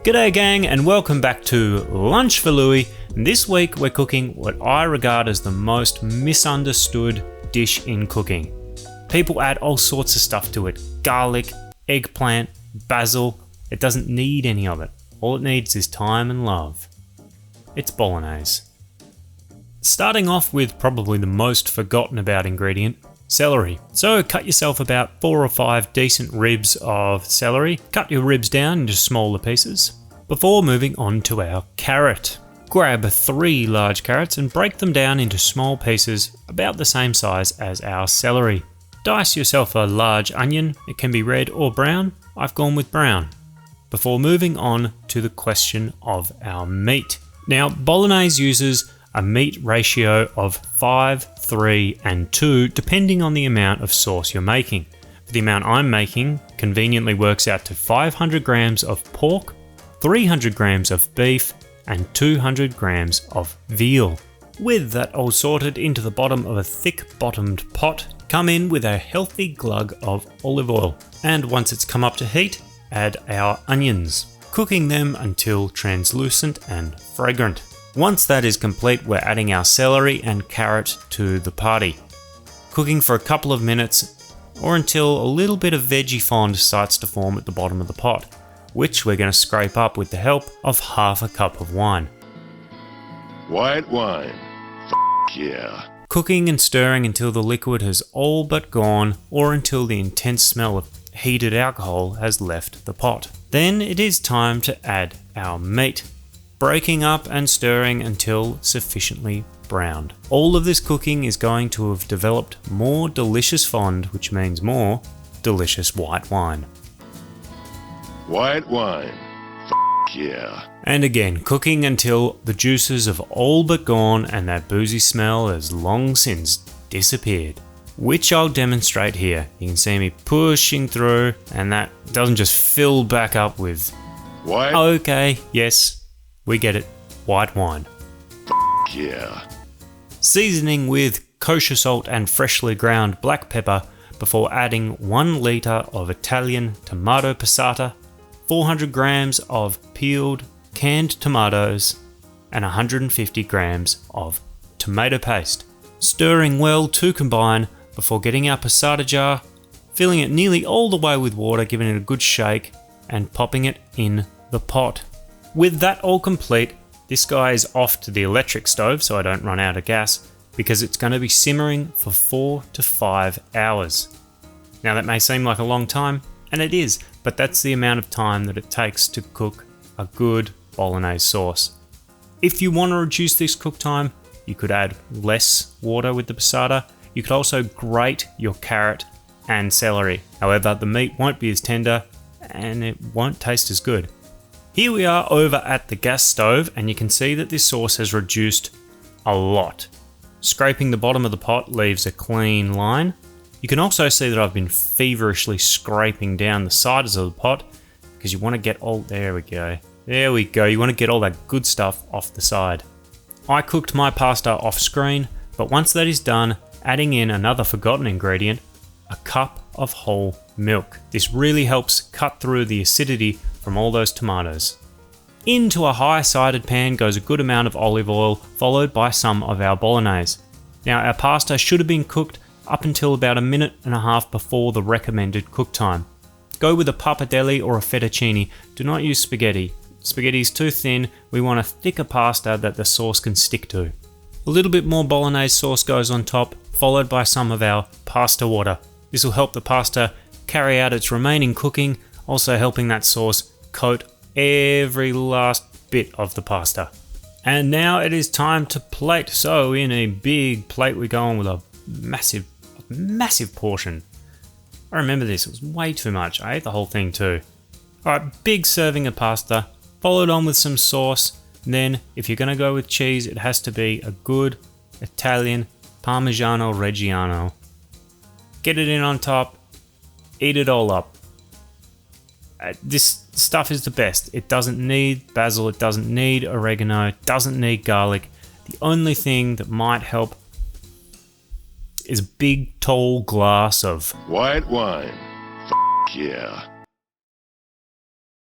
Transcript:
G'day gang, and welcome back to Lunch for Louie. This week we're cooking what I regard as the most misunderstood dish in cooking. People add all sorts of stuff to it. Garlic, eggplant, basil. It doesn't need any of it. All it needs is time and love. It's bolognese. Starting off with probably the most forgotten about ingredient, celery. So cut yourself about 4 or 5 decent ribs of celery. Cut your ribs down into smaller pieces. Before moving on to our carrot. Grab 3 large carrots and break them down into small pieces about the same size as our celery. Dice yourself a large onion. It can be red or brown. I've gone with brown. Before moving on to the question of our meat. Now, bolognese uses a meat ratio of 5, 3 and 2 depending on the amount of sauce you're making. The amount I'm making conveniently works out to 500 grams of pork, 300 grams of beef and 200 grams of veal. With that all sorted into the bottom of a thick bottomed pot, come in with a healthy glug of olive oil, and once it's come up to heat, add our onions, cooking them until translucent and fragrant. Once that is complete, we're adding our celery and carrot to the party, cooking for a couple of minutes or until a little bit of veggie fond starts to form at the bottom of the pot, which we're going to scrape up with the help of half a cup of wine. White wine. Yeah. Cooking and stirring until the liquid has all but gone or until the intense smell of heated alcohol has left the pot. Then it is time to add our meat, breaking up and stirring until sufficiently browned. All of this cooking is going to have developed more delicious fond, which means more delicious white wine. White wine. Yeah. And again, cooking until the juices have all but gone and that boozy smell has long since disappeared, which I'll demonstrate here. You can see me pushing through and that doesn't just fill back up with White. Okay, yes, we get it, white wine. Yeah. Seasoning with kosher salt and freshly ground black pepper before adding 1 litre of Italian tomato passata, 400 grams of peeled canned tomatoes and 150 grams of tomato paste. Stirring well to combine before getting our passata jar, filling it nearly all the way with water, giving it a good shake and popping it in the pot. With that all complete, this guy is off to the electric stove so I don't run out of gas because it's going to be simmering for 4 to 5 hours. Now that may seem like a long time, and it is, but that's the amount of time that it takes to cook a good bolognese sauce. If you want to reduce this cook time, you could add less water with the passata. You could also grate your carrot and celery. However, the meat won't be as tender and it won't taste as good. Here we are over at the gas stove and you can see that this sauce has reduced a lot. Scraping the bottom of the pot leaves a clean line. You can also see that I've been feverishly scraping down the sides of the pot because you want to get all, there we go, you want to get all that good stuff off the side. I cooked my pasta off screen, but once that is done, adding in another forgotten ingredient, a cup of whole milk. This really helps cut through the acidity from all those tomatoes. Into a high-sided pan goes a good amount of olive oil, followed by some of our bolognese. Now our pasta should have been cooked up until about 1.5 minutes before the recommended cook time. Go with a pappardelle or a fettuccine. Do not use spaghetti. Spaghetti is too thin. We want a thicker pasta that the sauce can stick to. A little bit more bolognese sauce goes on top, followed by some of our pasta water. This will help the pasta carry out its remaining cooking, also helping that sauce coat every last bit of the pasta. And now it is time to plate. So in a big plate we go on with a massive portion. I remember this, it was way too much. I ate the whole thing too. Alright, big serving of pasta, followed on with some sauce. Then, if you're going to go with cheese, it has to be a good Italian Parmigiano Reggiano. Get it in on top, eat it all up. This stuff is the best. It doesn't need basil, it doesn't need oregano, it doesn't need garlic. The only thing that might help is a big tall glass of white wine. Yeah.